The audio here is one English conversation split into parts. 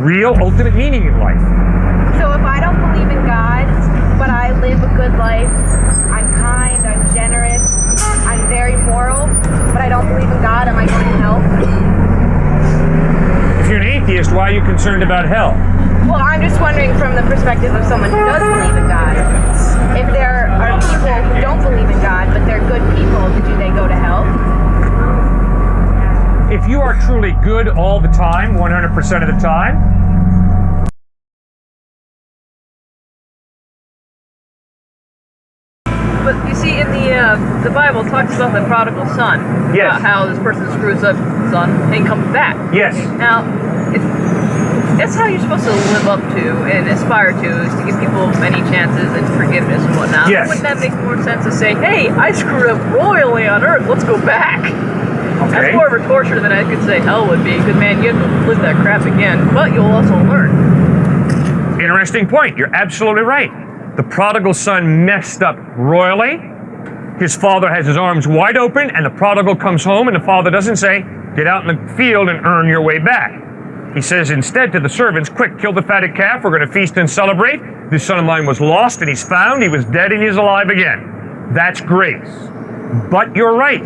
real ultimate meaning in life. So if I don't believe in God, but I live a good life, I'm kind, I'm generous, I'm very moral, but I don't believe in God, am I going to hell? If you're an atheist, why are you concerned about hell? Well, I'm just wondering from the perspective of someone who does believe in God. If there are people who don't believe in God, but they're good people, do they go to hell? If you are truly good all the time, 100% of the time, but you see, in the Bible, it talks about the prodigal son. Yes. About how this person screws up his son and comes back. yes. Now, that's how you're supposed to live up to and aspire to, is to give people many chances and forgiveness and whatnot. Yes. Wouldn't that make more sense to say, hey, I screwed up royally on earth, let's go back? Okay. That's more of a torture than I could say hell would be. Good man, you have to live that crap again, but you'll also learn. Interesting point. You're absolutely right. The prodigal son messed up royally. His father has his arms wide open, and the prodigal comes home, and the father doesn't say, get out in the field and earn your way back. He says instead to the servants, quick, kill the fatted calf, we're going to feast and celebrate. This son of mine was lost, and he's found. He was dead, and he's alive again. That's grace. But you're right.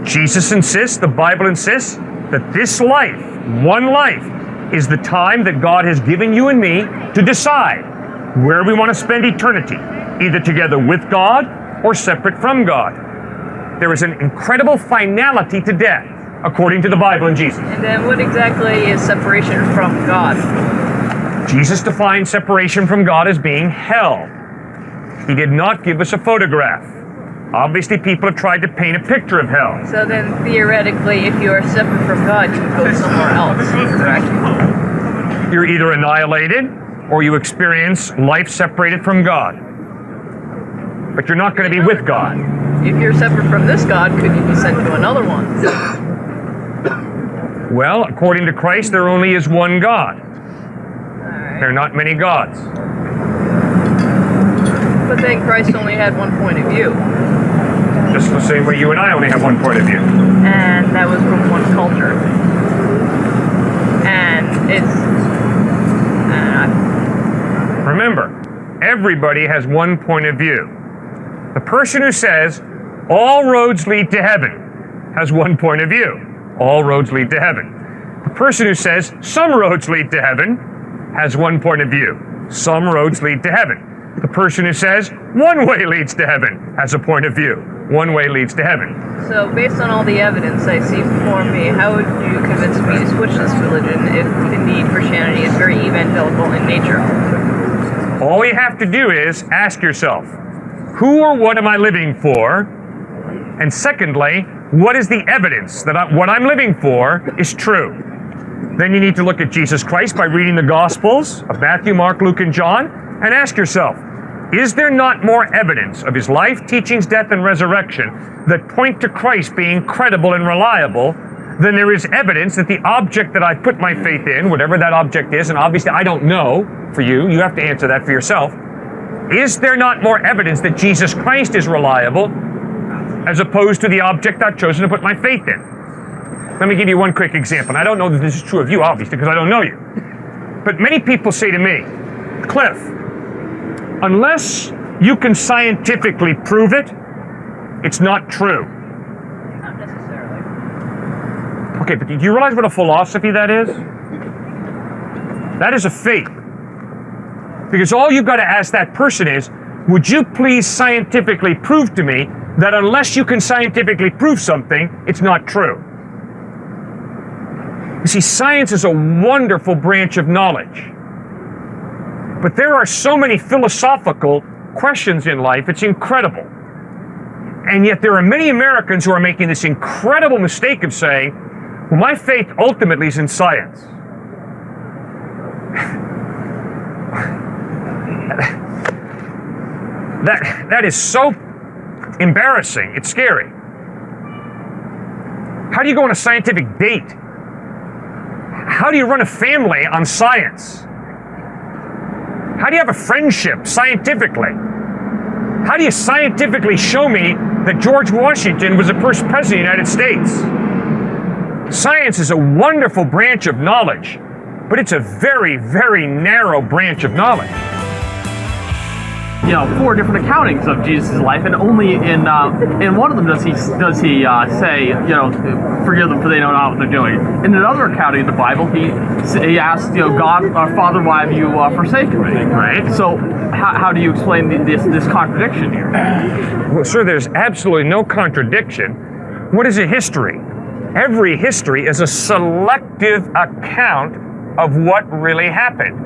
Jesus insists, the Bible insists, that this life, one life, is the time that God has given you and me to decide where we want to spend eternity, either together with God or separate from God. There is an incredible finality to death, according to the Bible and Jesus. And then what exactly is separation from God? Jesus defined separation from God as being hell. He did not give us a photograph. Obviously, people have tried to paint a picture of hell. So then, theoretically, if you are separate from God, you go somewhere else, correct? You're either annihilated or you experience life separated from God. But you're not going to be with God. If you're separate from this God, could you be sent to another one? Well, according to Christ, there only is one God. Alright. There are not many gods. But then Christ only had one point of view. Just the same way you and I only have one point of view. And that was from one culture. And it's... Remember, everybody has one point of view. The person who says, all roads lead to heaven, has one point of view. All roads lead to heaven. The person who says, some roads lead to heaven, has one point of view. Some roads lead to heaven. The person who says, one way leads to heaven, has a point of view. One way leads to heaven. So, based on all the evidence I see before me, how would you convince me to switch this religion if indeed Christianity is very evangelical in nature? All you have to do is ask yourself, who or what am I living for? And secondly, what is the evidence that what I'm living for is true? Then you need to look at Jesus Christ by reading the Gospels of Matthew, Mark, Luke, and John, and ask yourself, is there not more evidence of his life, teachings, death, and resurrection that point to Christ being credible and reliable than there is evidence that the object that I put my faith in, whatever that object is, and obviously I don't know for you, you have to answer that for yourself, is there not more evidence that Jesus Christ is reliable as opposed to the object I've chosen to put my faith in? Let me give you one quick example. And I don't know that this is true of you, obviously, because I don't know you. But many people say to me, Cliff, unless you can scientifically prove it, it's not true. Not necessarily. Okay, but do you realize what a philosophy that is? That is a faith. Because all you've got to ask that person is, would you please scientifically prove to me that unless you can scientifically prove something, it's not true? You see, science is a wonderful branch of knowledge. But there are so many philosophical questions in life, it's incredible. And yet there are many Americans who are making this incredible mistake of saying, well, my faith ultimately is in science. That is so embarrassing. It's scary. How do you go on a scientific date? How do you run a family on science? How do you have a friendship scientifically? How do you scientifically show me that George Washington was the first president of the United States? Science is a wonderful branch of knowledge, but it's a very, very narrow branch of knowledge. 4 different accountings of Jesus' life, and only in one of them does he say, forgive them for they know not what they're doing. In another accounting of the Bible, he asks, God, our Father, why have you forsaken me? Right. So how do you explain this contradiction here? Well, sir, there's absolutely no contradiction. What is a history? Every history is a selective account of what really happened.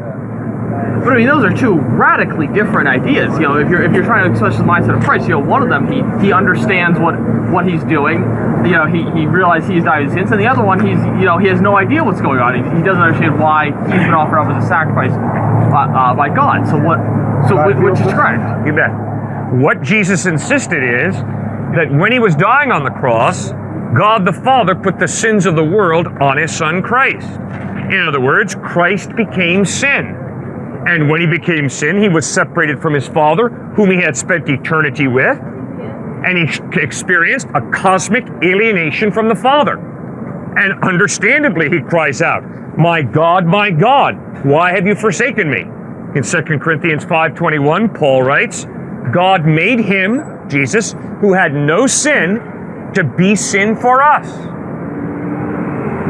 But I mean, those are 2 radically different ideas. If you're trying to express the mindset of Christ, one of them he understands what he's doing. He realizes he's died his sins, and the other one he has no idea what's going on. He doesn't understand why he's been offered up as a sacrifice by God. So which is correct? You bet. What Jesus insisted is that when he was dying on the cross, God the Father put the sins of the world on his Son Christ. In other words, Christ became sin. And when he became sin, he was separated from his Father, whom he had spent eternity with, and he experienced a cosmic alienation from the Father. And understandably, he cries out, my God, why have you forsaken me?" In 2 Corinthians 5:21, Paul writes, "God made him, Jesus, who had no sin, to be sin for us."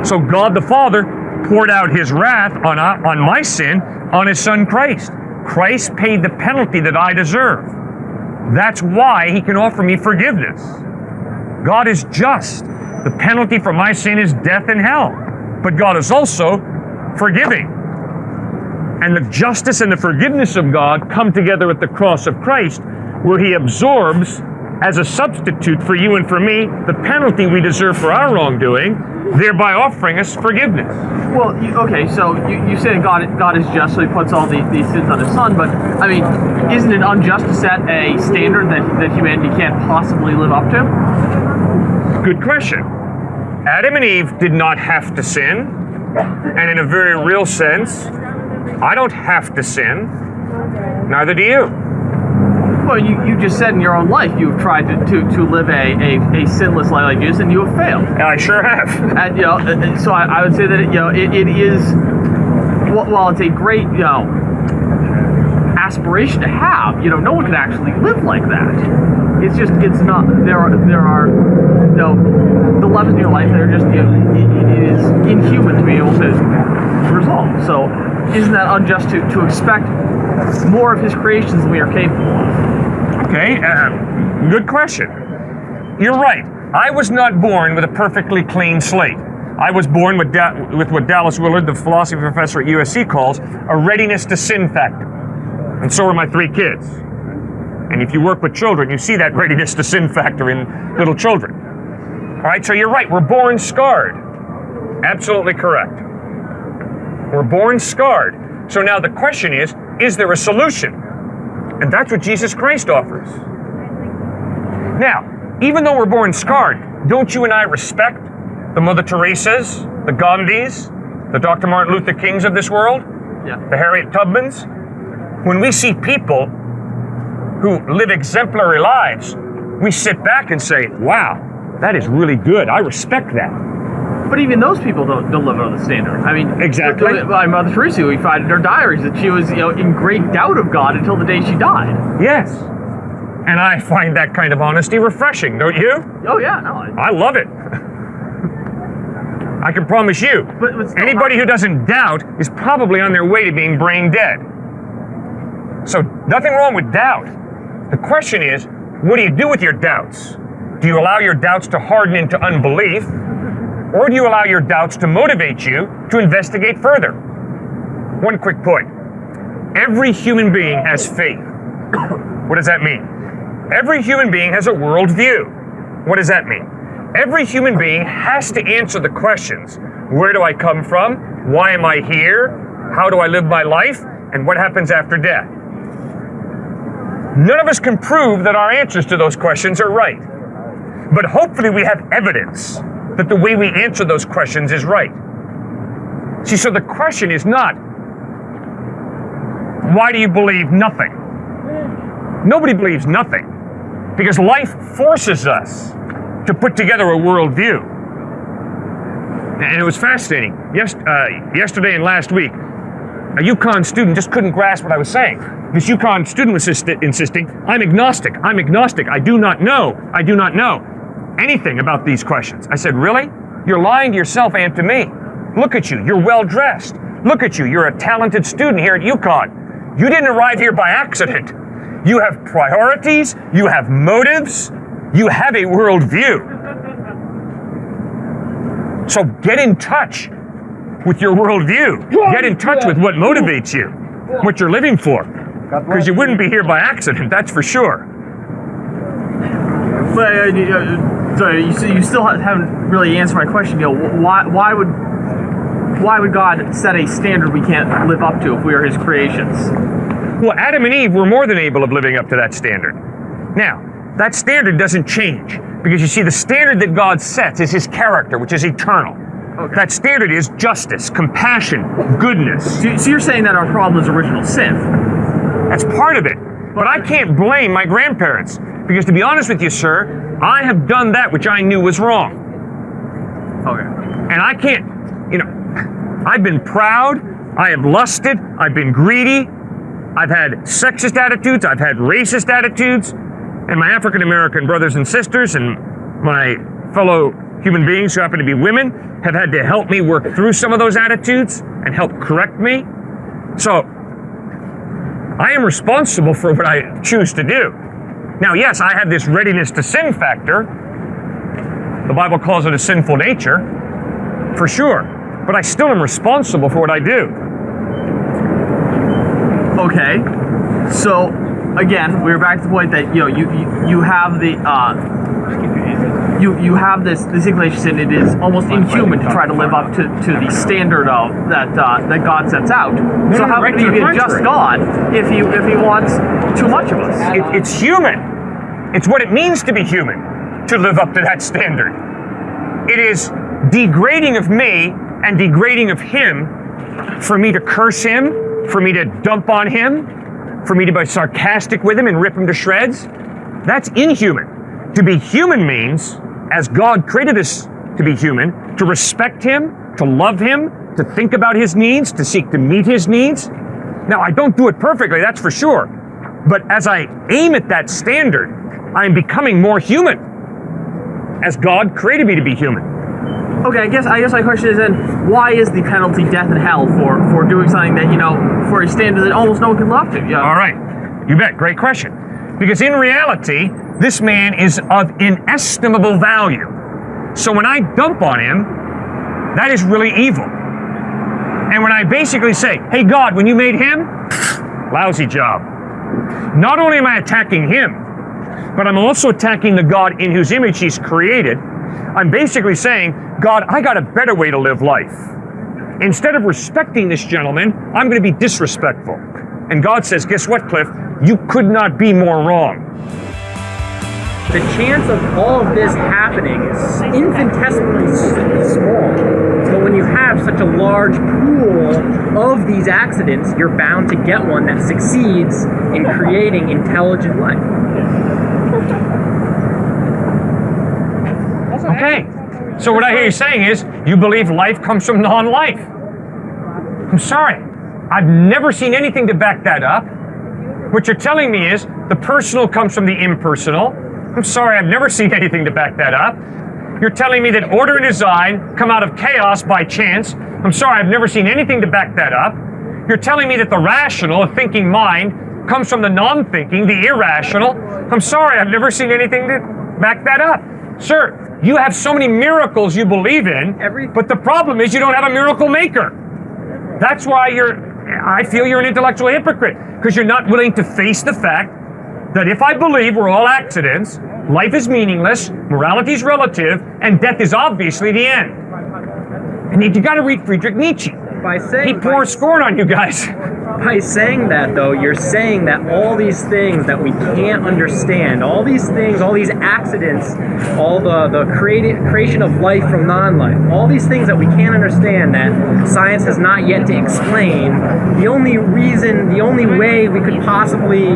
So God the Father poured out his wrath on my sin on his Son Christ. Christ paid the penalty that I deserve. That's why he can offer me forgiveness. God is just. The penalty for my sin is death and hell. But God is also forgiving. And the justice and the forgiveness of God come together at the cross of Christ, where he absorbs, as a substitute for you and for me, the penalty we deserve for our wrongdoing, thereby offering us forgiveness. Well, so you say God is just, so he puts all these sins on his Son, but, I mean, isn't it unjust to set a standard that humanity can't possibly live up to? Good question. Adam and Eve did not have to sin, and in a very real sense, I don't have to sin, neither do you. Well, you just said in your own life you've tried to live a sinless life like Jesus, and you have failed. I sure have. And so I would say that it is, while it's a great aspiration to have, no one can actually live like that. It's not. There are the levels in your life that are just it is inhuman to be able to resolve. So isn't that unjust to expect more of his creations than we are capable of? Okay, good question. You're right. I was not born with a perfectly clean slate. I was born with what Dallas Willard, the philosophy professor at USC, calls a readiness to sin factor. And so are my 3 kids. And if you work with children, you see that readiness to sin factor in little children. All right, so you're right. We're born scarred. Absolutely correct. We're born scarred. So now the question is there a solution? And that's what Jesus Christ offers. Now, even though we're born scarred, don't you and I respect the Mother Teresas, the Gandhis, the Dr. Martin Luther Kings of this world, the Harriet Tubmans? When we see people who live exemplary lives, we sit back and say, wow, that is really good. I respect that. But even those people don't live up to the standard. I mean, exactly. My Mother Teresa, we find in her diaries that she was, in great doubt of God until the day she died. Yes. And I find that kind of honesty refreshing, don't you? Oh, yeah, no. I love it. I can promise you, anybody who doesn't doubt is probably on their way to being brain dead. So nothing wrong with doubt. The question is, what do you do with your doubts? Do you allow your doubts to harden into unbelief? Or do you allow your doubts to motivate you to investigate further? One quick point. Every human being has faith. What does that mean? Every human being has a worldview. What does that mean? Every human being has to answer the questions. Where do I come from? Why am I here? How do I live my life? And what happens after death? None of us can prove that our answers to those questions are right. But hopefully we have evidence that the way we answer those questions is right. See, so the question is not, why do you believe nothing? Nobody believes nothing, because life forces us to put together a worldview. And it was fascinating. Yesterday and last week, a UConn student just couldn't grasp what I was saying. This UConn student was insisting, I'm agnostic. I do not know anything about these questions. I said, really? You're lying to yourself and to me. Look at you, you're well dressed. Look at you, you're a talented student here at UConn. You didn't arrive here by accident. You have priorities, you have motives, you have a worldview. So get in touch with your worldview. Get in touch with what motivates you, what you're living for. Because you wouldn't be here by accident, that's for sure. But you still haven't really answered my question. Why would God set a standard we can't live up to if we are His creations? Well, Adam and Eve were more than able of living up to that standard. Now, that standard doesn't change, because you see, the standard that God sets is His character, which is eternal. Okay. That standard is justice, compassion, goodness. So you're saying that our problem is original sin? That's part of it. But I can't blame my grandparents, because to be honest with you, sir, I have done that which I knew was wrong. Okay. And I can't, I've been proud, I have lusted, I've been greedy, I've had sexist attitudes, I've had racist attitudes, and my African American brothers and sisters and my fellow human beings who happen to be women have had to help me work through some of those attitudes and help correct me. So I am responsible for what I choose to do. Now, yes, I have this readiness to sin factor. The Bible calls it a sinful nature, for sure. But I still am responsible for what I do. Okay. So, again, we're back to the point that you have the you have this inclination. It is almost inhuman to try to live up to the standard of that God sets out. So how can you be a just God if he wants too much of us? It's human. It's what it means to be human, to live up to that standard. It is degrading of me and degrading of Him for me to curse Him, for me to dump on Him, for me to be sarcastic with Him and rip Him to shreds. That's inhuman. To be human means, as God created us to be human, to respect Him, to love Him, to think about His needs, to seek to meet His needs. Now, I don't do it perfectly, that's for sure. But as I aim at that standard, I am becoming more human, as God created me to be human. Okay, I guess my question is then, why is the penalty death and hell for doing something that, for a standard that almost no one can live up to? All right, you bet, great question. Because in reality, this man is of inestimable value. So when I dump on him, that is really evil. And when I basically say, hey God, when you made him, lousy job. Not only am I attacking him, but I'm also attacking the God in whose image he's created. I'm basically saying, God, I got a better way to live life. Instead of respecting this gentleman, I'm going to be disrespectful. And God says, guess what, Cliff? You could not be more wrong. The chance of all of this happening is infinitesimally small. So when you have such a large pool of these accidents, you're bound to get one that succeeds in creating intelligent life. Okay, so what I hear you saying is, you believe life comes from non-life. I'm sorry, I've never seen anything to back that up. What you're telling me is, the personal comes from the impersonal. I'm sorry, I've never seen anything to back that up. You're telling me that order and design come out of chaos by chance. I'm sorry, I've never seen anything to back that up. You're telling me that the rational, a thinking mind, comes from the non-thinking, the irrational. I'm sorry, I've never seen anything to back that up. Sir, you have so many miracles you believe in, but the problem is you don't have a miracle maker. That's why I feel you're an intellectual hypocrite, because you're not willing to face the fact that if I believe we're all accidents, life is meaningless, morality is relative, and death is obviously the end. And you got to read Friedrich Nietzsche. He pours scorn on you guys. By saying that, though, you're saying that all these things that we can't understand, all these things, all these accidents, all the creation of life from non-life, all these things that we can't understand that science has not yet to explain, the only way we could possibly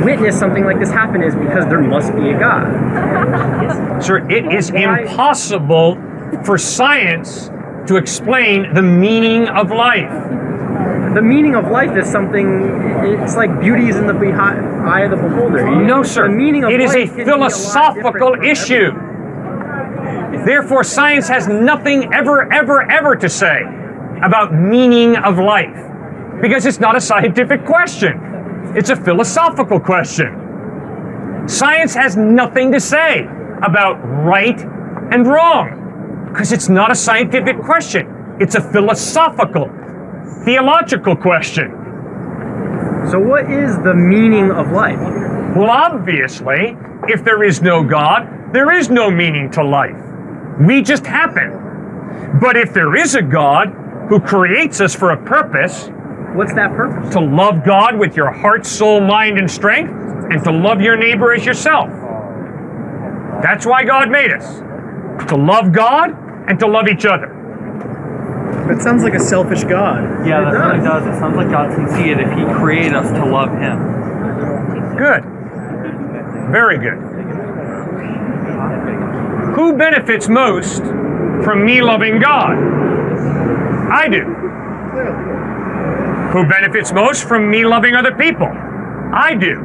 witness something like this happen is because there must be a God. Sir, it is impossible for science to explain the meaning of life. The meaning of life is something, it's like beauty is in the eye of the beholder. No, sir. The meaning of it is life a can be lot philosophical different from issue. Therefore, science has nothing ever to say about meaning of life, because it's not a scientific question. It's a philosophical question. Science has nothing to say about right and wrong, because it's not a scientific question. It's a philosophical, theological question. So what is the meaning of life? Well, obviously, if there is no God, there is no meaning to life. We just happen. But if there is a God who creates us for a purpose, What's that purpose? to love God with your heart, soul, mind, and strength, and to love your neighbor as yourself. That's why God made us. To love God and to love each other. It sounds like a selfish God. Yeah, that's what it does. It sounds like God's conceited if He created us to love Him. Good. Very good. Who benefits most from me loving God? I do. Who benefits most from me loving other people? I do.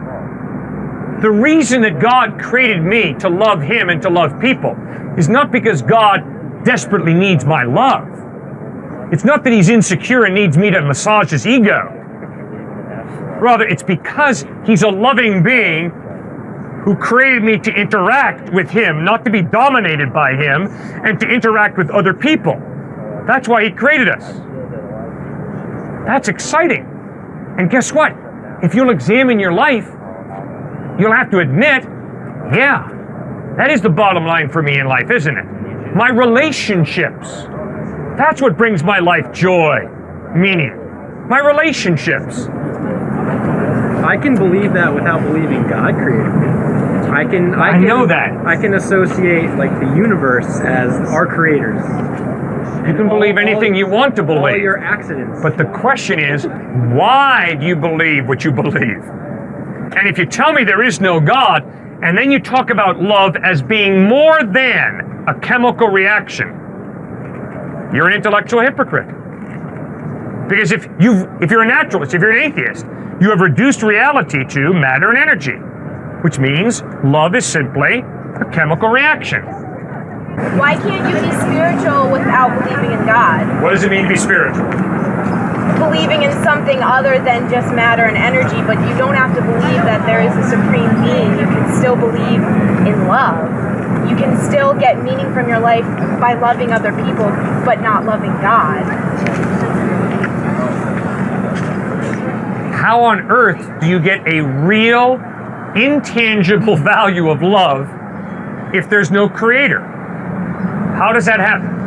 The reason that God created me to love Him and to love people is not because God desperately needs my love. It's not that He's insecure and needs me to massage His ego. Rather, it's because He's a loving being who created me to interact with Him, not to be dominated by Him, and to interact with other people. That's why He created us. That's exciting. And guess what? If you'll examine your life, you'll have to admit, yeah, that is the bottom line for me in life, isn't it? My relationships. That's what brings my life joy, meaning. My relationships. I can believe that without believing God created me. I know that. I can associate like the universe as our creators. You can believe anything you want to All believe. your accidents. But the question is, why do you believe what you believe? And if you tell me there is no God, and then you talk about love as being more than a chemical reaction, you're an intellectual hypocrite. Because if you're a naturalist, if you're an atheist, you have reduced reality to matter and energy, which means love is simply a chemical reaction. Why can't you be spiritual without believing in God? What does it mean to be spiritual? Believing in something other than just matter and energy, but you don't have to believe that there is a supreme being. You can still believe in love. You can still get meaning from your life by loving other people, but not loving God. How on earth do you get a real, intangible value of love if there's no creator? How does that happen?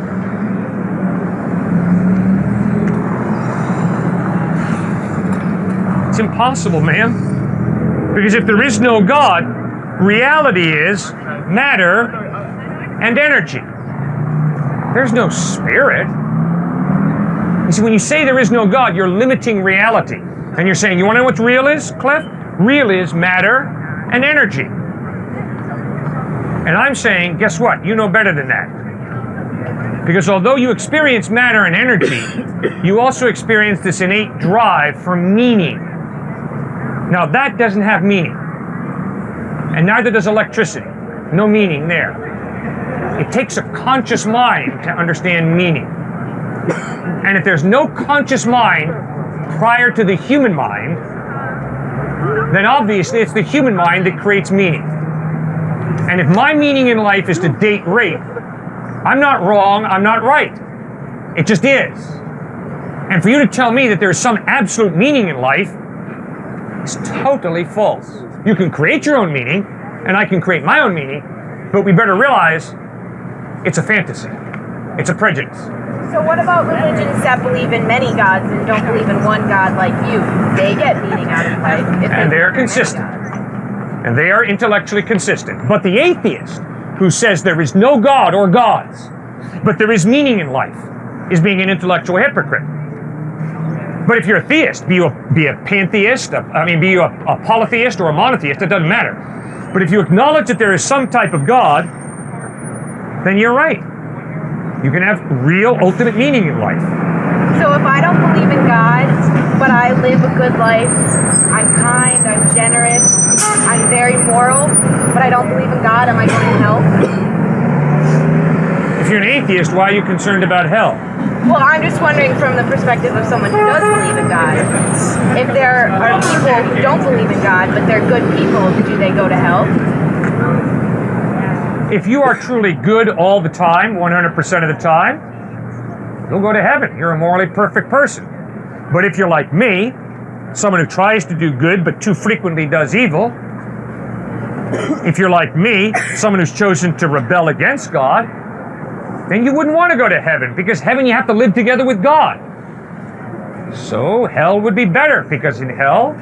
It's impossible, man. Because if there is no God, reality is matter and energy. There's no spirit. You see, when you say there is no God, you're limiting reality. And you're saying, you want to know what real is, Cliff? Real is matter and energy. And I'm saying, guess what? You know better than that. Because although you experience matter and energy, you also experience this innate drive for meaning. Now that doesn't have meaning. And neither does electricity. No meaning there. It takes a conscious mind to understand meaning. And if there's no conscious mind prior to the human mind, then obviously it's the human mind that creates meaning. And if my meaning in life is to date rape, I'm not wrong, I'm not right. It just is. And for you to tell me that there's some absolute meaning in life is totally false. You can create your own meaning, and I can create my own meaning, but we better realize it's a fantasy. It's a prejudice. So what about religions that believe in many gods and don't believe in one God like you? They get meaning out of life. And they are consistent. And they are intellectually consistent. But the atheist who says there is no God or gods, but there is meaning in life, is being an intellectual hypocrite. But if you're a theist, be you a pantheist, be you a polytheist or a monotheist, it doesn't matter. But if you acknowledge that there is some type of God, then you're right. You can have real ultimate meaning in life. So if I don't believe in God, but I live a good life, I'm kind, I'm generous, I'm very moral, but I don't believe in God, am I going to hell? If you're an atheist, why are you concerned about hell? Well, I'm just wondering from the perspective of someone who does believe in God. If there are people who don't believe in God, but they're good people, do they go to hell? If you are truly good all the time, 100% of the time, you'll go to heaven. You're a morally perfect person. But if you're like me, someone who tries to do good but too frequently does evil, if you're like me, someone who's chosen to rebel against God, then you wouldn't want to go to heaven, because heaven you have to live together with God. So hell would be better, because in hell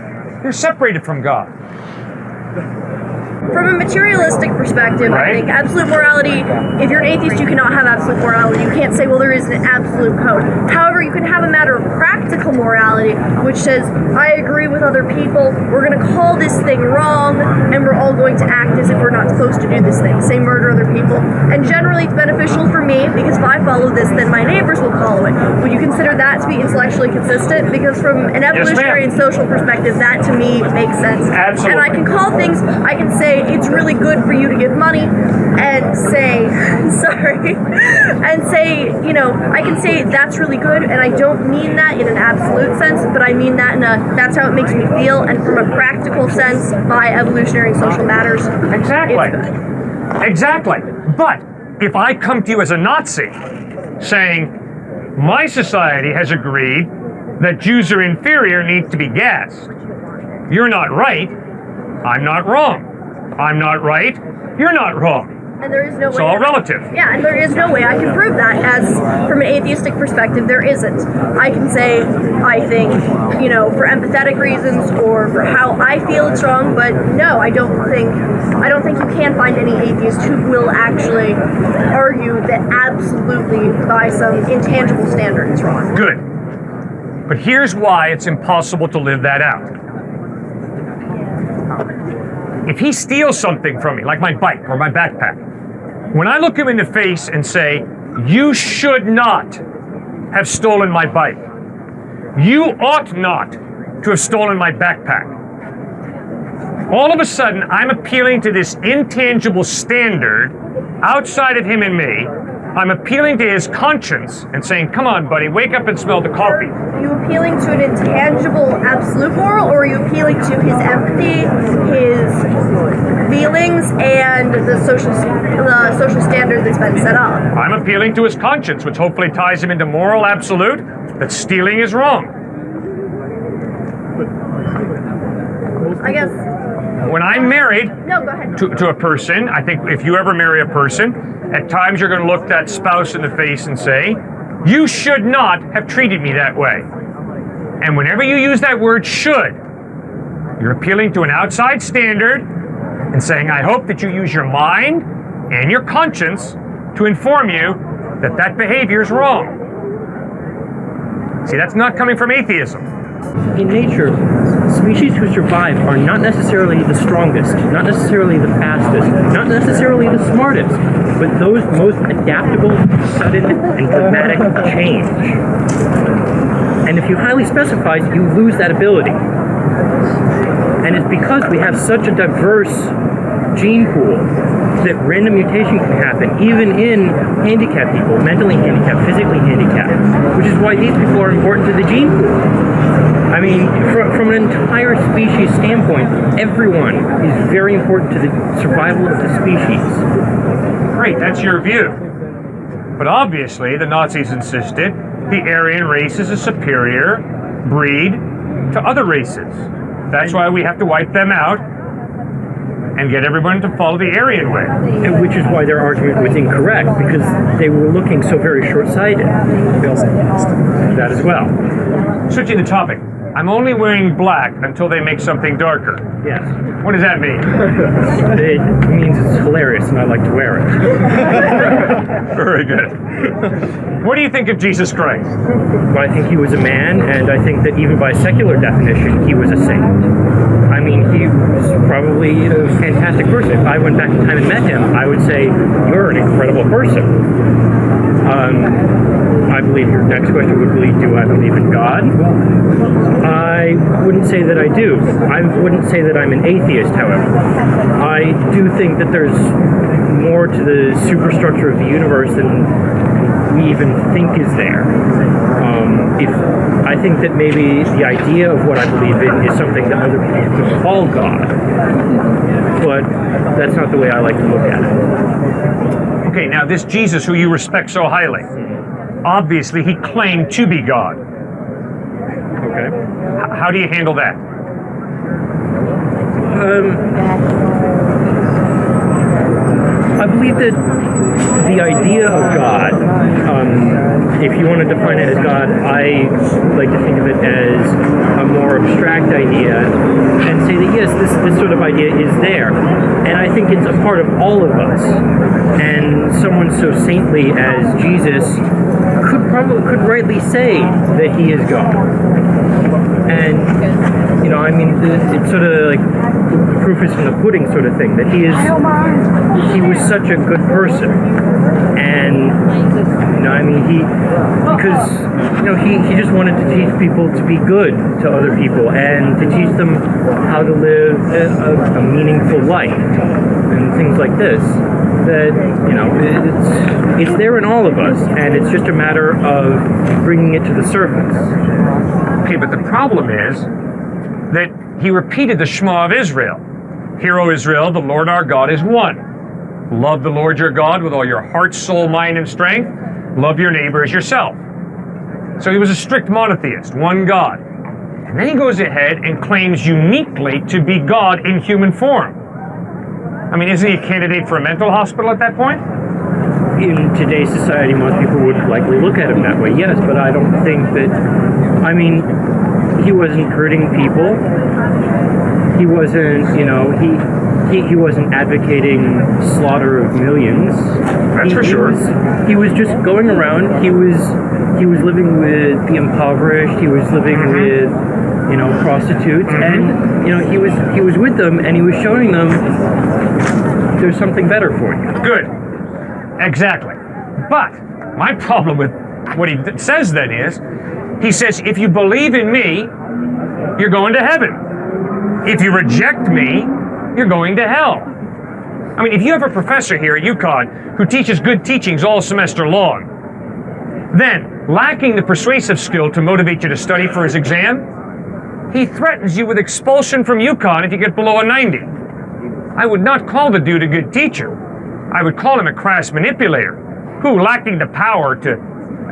you're separated from God. From a materialistic perspective, Right. I think absolute morality, if you're an atheist, you cannot have absolute morality. You can't say, well, there is an absolute code. However, you can have a matter of practical morality, which says, I agree with other people, we're going to call this thing wrong, and we're all going to act as if we're not supposed to do this thing, say murder other people. And generally, it's beneficial for me, because if I follow this, then my neighbors will follow it. Would you consider that to be intellectually consistent? Because from an evolutionary and social perspective, that to me makes sense. Absolutely. And I can call things, I can say, it's really good for you to give money, and say, sorry, and say, you know, I can say that's really good, and I don't mean that in an absolute sense, but I mean that in a, that's how it makes me feel, and from a practical sense, by evolutionary and social matters, Exactly. it's good. Exactly. But if I come to you as a Nazi saying, my society has agreed that Jews are inferior, need to be gassed. You're not right. I'm not wrong. I'm not right. You're not wrong. And there is no It's way. all relative. Yeah, and there is no way I can prove that. As from an atheistic perspective, there isn't. I can say, I think, you know, for empathetic reasons or for how I feel it's wrong, but no, I don't think you can find any atheist who will actually argue that absolutely by some intangible standard it's wrong. Good. But here's why it's impossible to live that out. If he steals something from me, like my bike or my backpack, when I look him in the face and say, you should not have stolen my bike, you ought not to have stolen my backpack, all of a sudden I'm appealing to this intangible standard outside of him and me. I'm appealing to his conscience and saying, come on, buddy, wake up and smell the coffee. Are you appealing to an intangible absolute moral, or are you appealing to his empathy, his feelings, and the social standard that's been set up? I'm appealing to his conscience, which hopefully ties him into moral absolute, that stealing is wrong. I guess. When I'm married No, go ahead. to a person, I think if you ever marry a person, at times you're going to look that spouse in the face and say, you should not have treated me that way. And whenever you use that word should, you're appealing to an outside standard and saying, I hope that you use your mind and your conscience to inform you that that behavior is wrong. See, that's not coming from atheism. In nature, species who survive are not necessarily the strongest, not necessarily the fastest, not necessarily the smartest, but those most adaptable, sudden, and dramatic change. And if you highly specify, you lose that ability. And it's because we have such a diverse gene pool that random mutation can happen, even in handicapped people, mentally handicapped, physically handicapped, which is why these people are important to the gene pool. I mean, from an entire species standpoint, everyone is very important to the survival of the species. Great, that's your view. But obviously, the Nazis insisted the Aryan race is a superior breed to other races. That's why we have to wipe them out and get everyone to follow the Aryan way. And which is why their argument was incorrect, because they were looking so very short-sighted. That as well. Switching the topic. I'm only wearing black until they make something darker. Yes. What does that mean? It means it's hilarious and I like to wear it. Very good. What do you think of Jesus Christ? But I think he was a man, and I think that even by secular definition, he was a saint. I mean, he was probably a fantastic person. If I went back in time and met him, I would say, you're an incredible person. I believe your next question would be, do I believe in God? I wouldn't say that I do. I wouldn't say that I'm an atheist, however. I do think that there's more to the superstructure of the universe than we even think is there. I think that maybe the idea of what I believe in is something that other people could call God, but that's not the way I like to look at it. Okay, now this Jesus who you respect so highly, obviously he claimed to be God. Okay. How do you handle that? I believe that the idea of God, if you want to define it as God, I like to think of it as a more abstract idea and say that yes, this sort of idea is there. And I think it's a part of all of us. And someone so saintly as Jesus could rightly say that he is God. And, you know, I mean, it's sort of like the proof is in the pudding sort of thing, that he was such a good person. And, you know, I mean, he just wanted to teach people to be good to other people and to teach them how to live a meaningful life and things like this. That, you know, it's there in all of us, and it's just a matter of bringing it to the surface. Okay, but the problem is that he repeated the Shema of Israel. Hear, O Israel, the Lord our God is one. Love the Lord your God with all your heart, soul, mind, and strength. Love your neighbor as yourself. So he was a strict monotheist, one God. And then he goes ahead and claims uniquely to be God in human form. I mean, isn't he a candidate for a mental hospital at that point? In today's society, most people would likely look at him that way, yes, but I don't think that, I mean, he wasn't hurting people. He wasn't, you know, he wasn't advocating slaughter of millions. That's for sure. He was just going around. He was living with the impoverished. He was living with, you know, prostitutes, and you know, he was with them, and he was showing them there's something better for you. Good. Exactly. But my problem with what he says then is, he says, if you believe in me, you're going to heaven. If you reject me, you're going to hell. I mean, if you have a professor here at UConn who teaches good teachings all semester long, then, lacking the persuasive skill to motivate you to study for his exam, he threatens you with expulsion from UConn if you get below a 90. I would not call the dude a good teacher. I would call him a crass manipulator who, lacking the power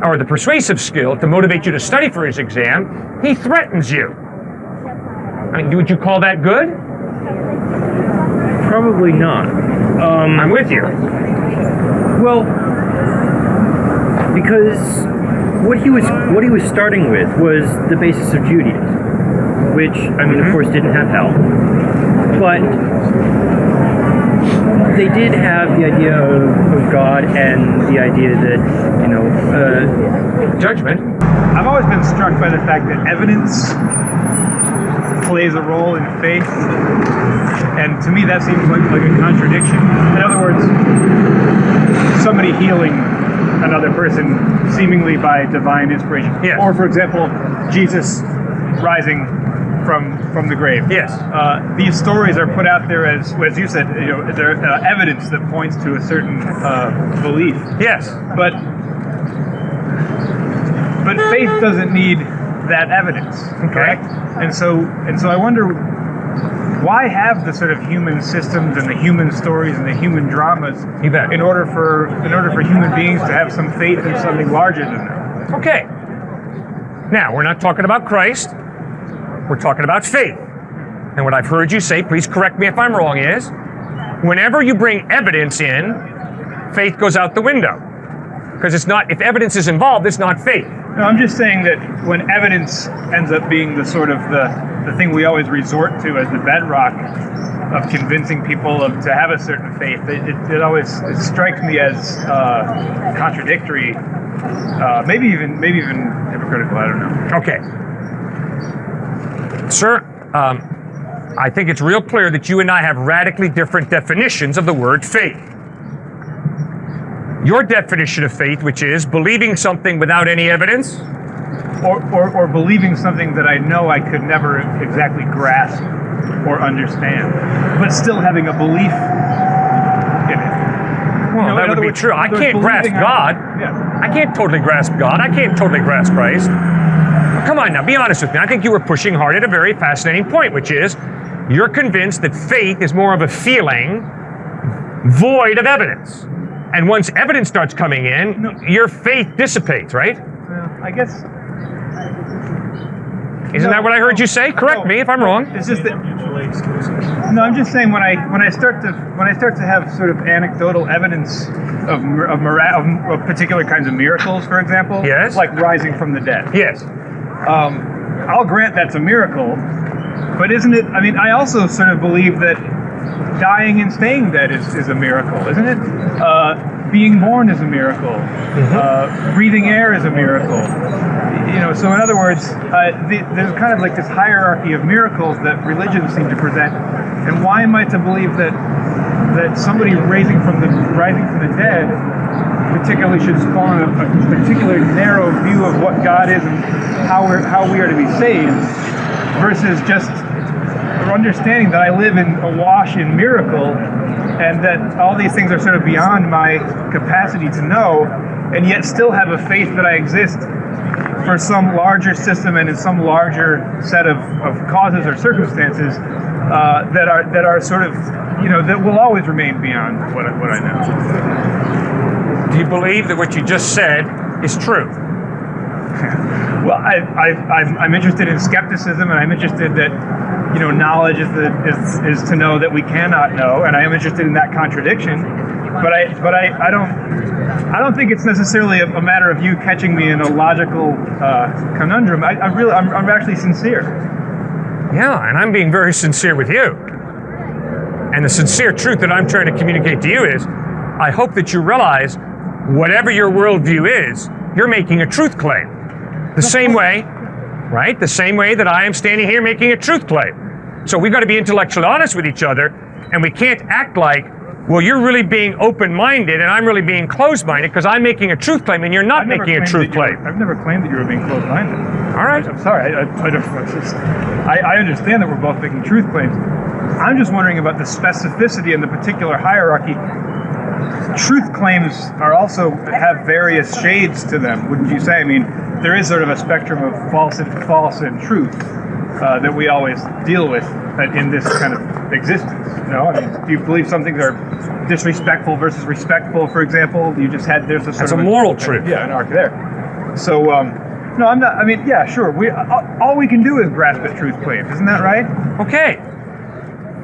or the persuasive skill to motivate you to study for his exam, he threatens you. I mean, would you call that good? Probably not. I'm with you. Well, because what he was starting with was the basis of Judaism, which, I mean, of course, didn't have hell, but they did have the idea of God and the idea that, you know, Judgment. I've always been struck by the fact that evidence plays a role in faith, and to me that seems like a contradiction. In other words, somebody healing another person seemingly by divine inspiration. Yes. Or, for example, Jesus rising from the grave. Yes. These stories are put out there as you said, you know, they're evidence that points to a certain belief. Yes. But faith doesn't need that evidence, correct? And so I wonder, why have the sort of human systems and the human stories and the human dramas You bet. in order for human beings to have some faith in something larger than them? Okay. Now, we're not talking about Christ. We're talking about faith. And what I've heard you say, please correct me if I'm wrong, is whenever you bring evidence in, faith goes out the window. Because it's not, if evidence is involved, it's not faith. No, I'm just saying that when evidence ends up being the sort of the thing we always resort to as the bedrock of convincing people to have a certain faith, it always strikes me as contradictory, maybe even hypocritical. I don't know. Okay. Sir, I think it's real clear that you and I have radically different definitions of the word faith. Your definition of faith, which is believing something without any evidence, or believing something that I know I could never exactly grasp or understand, but still having a belief in it. Well, that would be true. I can't grasp God. Yeah. I can't totally grasp God. I can't totally grasp Christ. Well, come on now, be honest with me. I think you were pushing hard at a very fascinating point, which is you're convinced that faith is more of a feeling void of evidence. And once evidence starts coming in, your faith dissipates, right? Well, I guess. Isn't that what I heard you say? Correct me if I'm wrong. It's just that. No, I'm just saying when I start to have sort of anecdotal evidence of particular kinds of miracles, for example, yes, like rising from the dead. Yes. I'll grant that's a miracle, but isn't it? I mean, I also sort of believe that dying and staying dead is a miracle, isn't it? Being born is a miracle. Mm-hmm. Breathing air is a miracle. So in other words, there's kind of like this hierarchy of miracles that religions seem to present. And why am I to believe that somebody rising from the dead particularly should spawn a particular narrow view of what God is and how we are to be saved, versus just understanding that I live awash in miracle, and that all these things are sort of beyond my capacity to know, and yet still have a faith that I exist for some larger system and in some larger set of causes or circumstances that are sort of, that will always remain beyond what I know. Do you believe that what you just said is true? Well, I'm interested in skepticism, and I'm interested that knowledge is to know that we cannot know, and I am interested in that contradiction. But I don't think it's necessarily a matter of you catching me in a logical conundrum. I'm actually sincere. Yeah, and I'm being very sincere with you. And the sincere truth that I'm trying to communicate to you is, I hope that you realize whatever your worldview is, you're making a truth claim. The same way, right? The same way that I am standing here making a truth claim. So we've got to be intellectually honest with each other, and we can't act like, well, you're really being open-minded and I'm really being closed-minded because I'm making a truth claim and you're not making a truth claim. I've never claimed that you were being closed-minded. All right. I'm sorry. I understand that we're both making truth claims. I'm just wondering about the specificity and the particular hierarchy. Truth claims are also have various shades to them, wouldn't you say? I mean, there is sort of a spectrum of false and truth that we always deal with in this kind of existence. No, I mean, do you believe some things are disrespectful versus respectful, for example? There's a sort of a moral truth. Yeah, an arc there. So, no, I'm not. I mean, yeah, sure. All we can do is grasp at truth claims, isn't that right? Okay.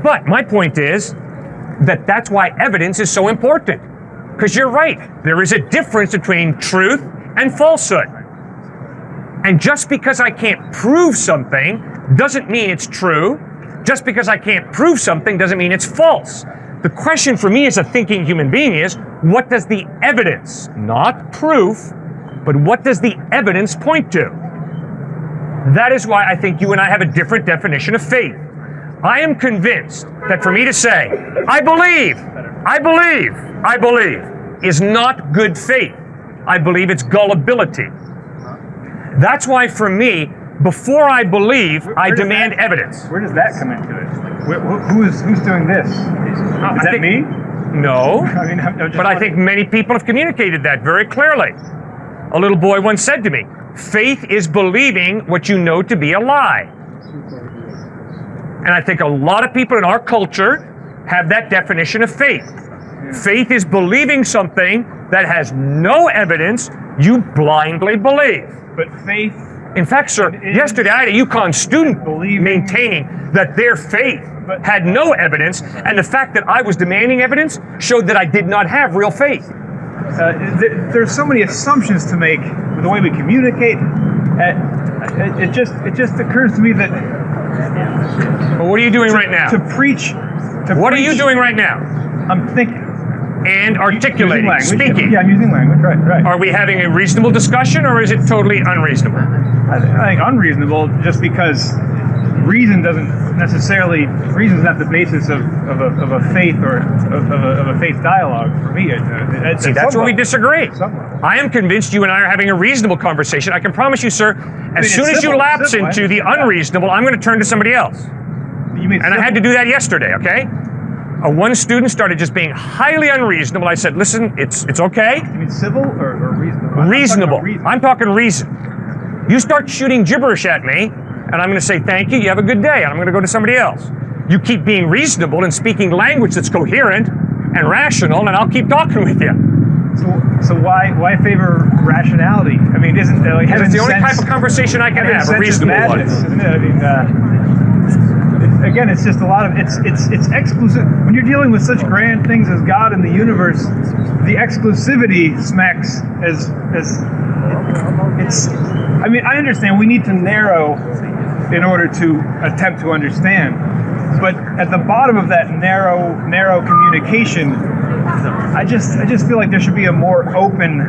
But my point is that's why evidence is so important. Because you're right. There is a difference between truth and falsehood. And just because I can't prove something doesn't mean it's true. Just because I can't prove something doesn't mean it's false. The question for me as a thinking human being is, what does the evidence, not proof, but what does the evidence point to? That is why I think you and I have a different definition of faith. I am convinced that for me to say, I believe, is not good faith. I believe it's gullibility. That's why for me, before I believe, I demand evidence. Where does that come into it? Who's doing this? Is that me? No. I mean, but I think many people have communicated that very clearly. A little boy once said to me, faith is believing what you know to be a lie. And I think a lot of people in our culture have that definition of faith. Faith is believing something that has no evidence, you blindly believe. But faith... In fact, sir, yesterday I had a UConn student maintaining that their faith had no evidence, and the fact that I was demanding evidence showed that I did not have real faith. There's so many assumptions to make with the way we communicate. It just occurs to me that. Well, what are you doing right now? To preach. What are you doing right now? I'm thinking. And articulating, speaking. Yeah, I'm using language, right. Are we having a reasonable discussion, or is it totally unreasonable? I think unreasonable, just because reason's not the basis of a faith or of a faith dialogue for me. See, that's where we disagree. I am convinced you and I are having a reasonable conversation. I can promise you, sir, as soon as you lapse into the unreasonable, I'm going to turn to somebody else. And I had to do that yesterday, okay? One student started just being highly unreasonable. I said, listen, it's okay. You mean civil or reasonable? Reasonable. I'm talking reason. You start shooting gibberish at me, and I'm going to say, thank you, you have a good day, and I'm going to go to somebody else. You keep being reasonable and speaking language that's coherent and rational, and I'll keep talking with you. So why favor rationality? I mean, isn't like it's the only type of conversation I can have, a reasonable one. Isn't it? I mean, again, it's just a lot of it's exclusive. When you're dealing with such grand things as God and the universe, the exclusivity smacks as it's. I mean, I understand we need to narrow in order to attempt to understand, but at the bottom of that narrow communication, I just feel like there should be a more open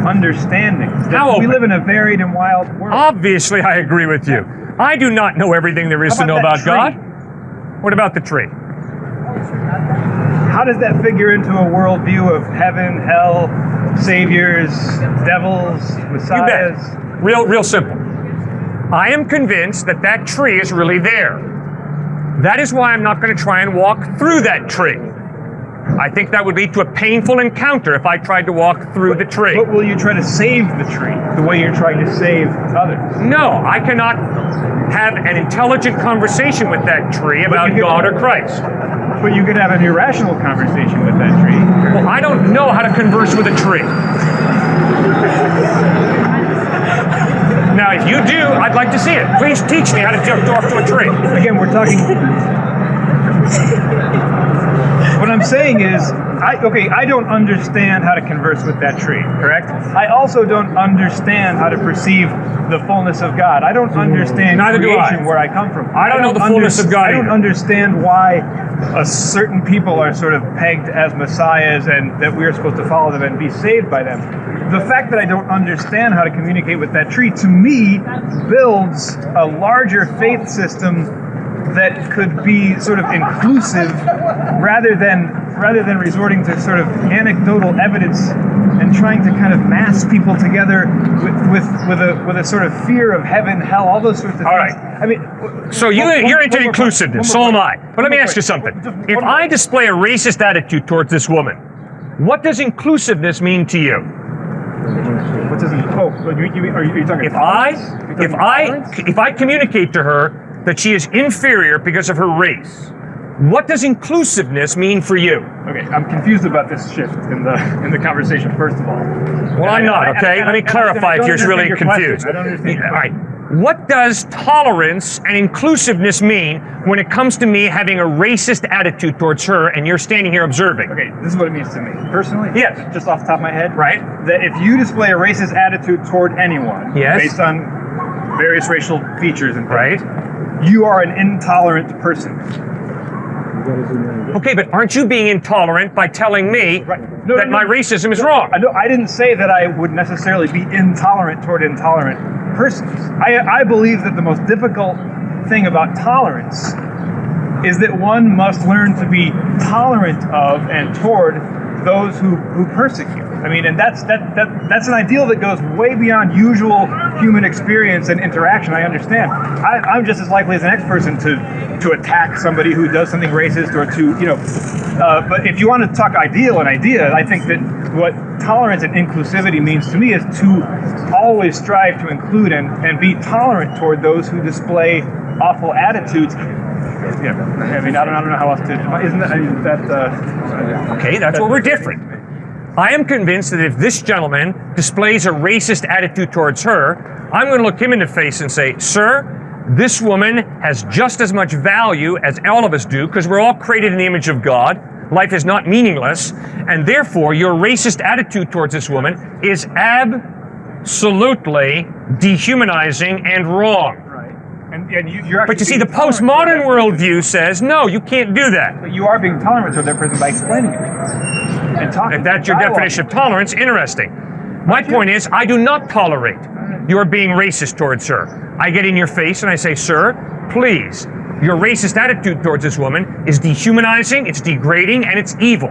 understanding. How open? We live in a varied and wild world. Obviously, I agree with you. I do not know everything there is to know about God. What about the tree? How does that figure into a worldview of heaven, hell, saviors, devils, messiahs? You bet. Real simple. I am convinced that tree is really there. That is why I'm not going to try and walk through that tree. I think that would lead to a painful encounter if I tried to walk through the tree. But will you try to save the tree the way you're trying to save others? No, I cannot have an intelligent conversation with that tree about God or Christ. But you could have an irrational conversation with that tree. Well, I don't know how to converse with a tree. Now, if you do, I'd like to see it. Please teach me how to talk to a tree. Again, we're talking... What I'm saying is, I don't understand how to converse with that tree, correct? I also don't understand how to perceive the fullness of God. I don't understand creation where I come from. I don't know the fullness of God. I don't understand why certain people are sort of pegged as messiahs and that we're supposed to follow them and be saved by them. The fact that I don't understand how to communicate with that tree, to me, builds a larger faith system that could be sort of inclusive rather than resorting to sort of anecdotal evidence and trying to kind of mass people together with a sort of fear of heaven, hell, all those sorts of things. All right. I mean, so you're into inclusiveness, so am I. But let me ask you something. If I display a racist attitude towards this woman, what does inclusiveness mean to you? What does it? Oh, are you talking? If I communicate to her that she is inferior because of her race, what does inclusiveness mean for you? Okay, I'm confused about this shift in the conversation. First of all, well, I'm not. Okay, let me clarify if you're really confused. I don't understand. All right. What does tolerance and inclusiveness mean when it comes to me having a racist attitude towards her and you're standing here observing? Okay, this is what it means to me. Personally? Yes. Just off the top of my head? Right. That if you display a racist attitude toward anyone, based on various racial features and things, you are an intolerant person. Okay, but aren't you being intolerant by telling me that my racism is wrong? I didn't say that I would necessarily be intolerant toward intolerant persons. I believe that the most difficult thing about tolerance is that one must learn to be tolerant of and toward those who persecute. I mean, and that's an ideal that goes way beyond usual human experience and interaction. I understand. I'm just as likely as the next person to attack somebody who does something racist or to, but if you want to talk ideal and idea, I think that what tolerance and inclusivity means to me is to always strive to include and be tolerant toward those who display awful attitudes. Yeah, I mean, I don't know how else to. Isn't that? I mean, okay, that's where we're different. I am convinced that if this gentleman displays a racist attitude towards her, I'm going to look him in the face and say, sir, this woman has just as much value as all of us do because we're all created in the image of God. life is not meaningless, and therefore your racist attitude towards this woman is absolutely dehumanizing and wrong. And you're actually But you see, the being tolerant postmodern toward that worldview says, no, you can't do that. But you are being tolerant toward that person by explaining it and talking. If that's your dialogue. definition of tolerance, interesting. My point is, I do not tolerate your being racist towards her. I get in your face and I say, sir, please, your racist attitude towards this woman is dehumanizing, it's degrading, and it's evil.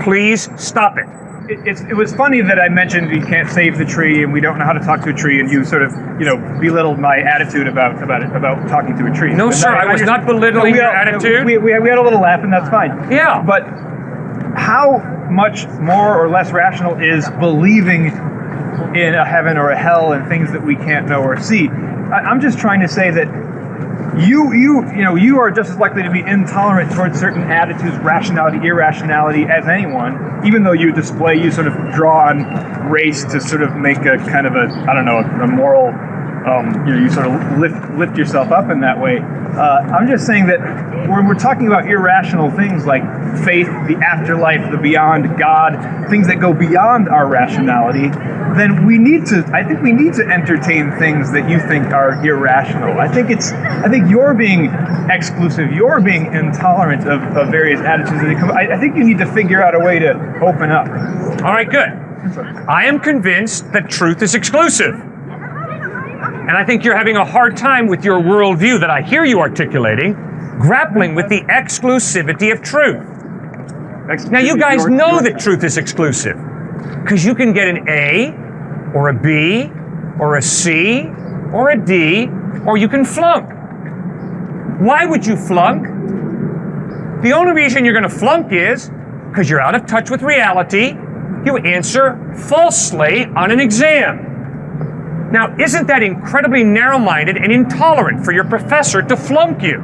Please stop it. It was funny that I mentioned you can't save the tree and we don't know how to talk to a tree, and you sort of, belittled my attitude about talking to a tree. No, But sir, I was not belittling your attitude. We had a little laugh, and that's fine. Yeah. But how much more or less rational is believing in a heaven or a hell and things that we can't know or see? I'm just trying to say that you are just as likely to be intolerant towards certain attitudes, rationality, irrationality as anyone, even though you sort of draw on race to sort of make a kind of a moral, you sort of lift yourself up in that way. I'm just saying that when we're talking about irrational things like faith, the afterlife, the beyond, God, things that go beyond our rationality, then I think we need to entertain things that you think are irrational. I think you're being exclusive. You're being intolerant of various attitudes that come. I think you need to figure out a way to open up. All right, good. I am convinced that truth is exclusive. And I think you're having a hard time with your worldview that I hear you articulating, grappling with the exclusivity of truth. Now, you guys know that truth is exclusive, because you can get an A, or a B, or a C, or a D, or you can flunk. Why would you flunk? The only reason you're going to flunk is because you're out of touch with reality. You answer falsely on an exam. Now, isn't that incredibly narrow-minded and intolerant for your professor to flunk you?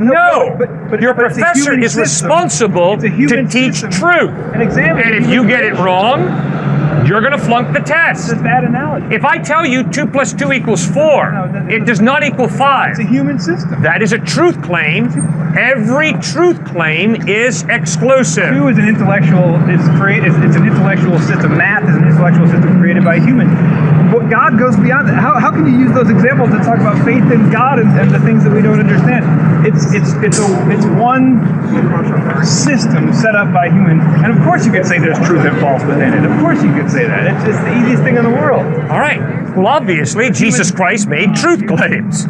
No, but your professor is responsible to teach truth. And if you get it wrong, you're going to flunk the test. It's a bad analogy. If I tell you 2 + 2 = 4, it does not equal 5. It's a human system. That is a truth claim. Every truth claim is exclusive. Two is an intellectual. It's an intellectual system. Math is an intellectual system created by a human. But God goes beyond that. How can you use those examples to talk about faith in God and the things that we don't understand? It's one system set up by human. And of course you could say there's truth and false within it. Of course you could say that. It's the easiest thing in the world. All right. Well, obviously, Jesus Christ made truth claims.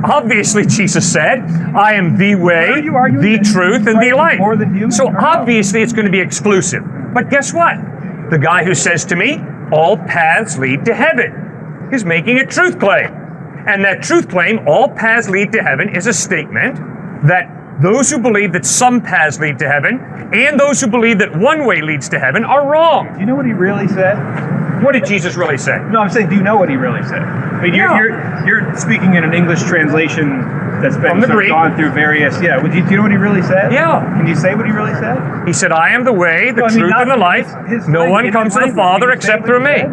Obviously, Jesus said, I am the way, the truth, and the life. So obviously, it's going to be exclusive. But guess what? The guy who says to me, all paths lead to heaven, is making a truth claim. And that truth claim, all paths lead to heaven, is a statement that those who believe that some paths lead to heaven and those who believe that one way leads to heaven are wrong. Do you know what he really said? What did Jesus really say? No, I'm saying, do you know what he really said? I mean, you're speaking in an English translation that's been gone through various. Yeah. Do you know what he really said? Yeah. Can you say what he really said? He said, "I am the way, the truth, and the life. No one comes to the Father except through me."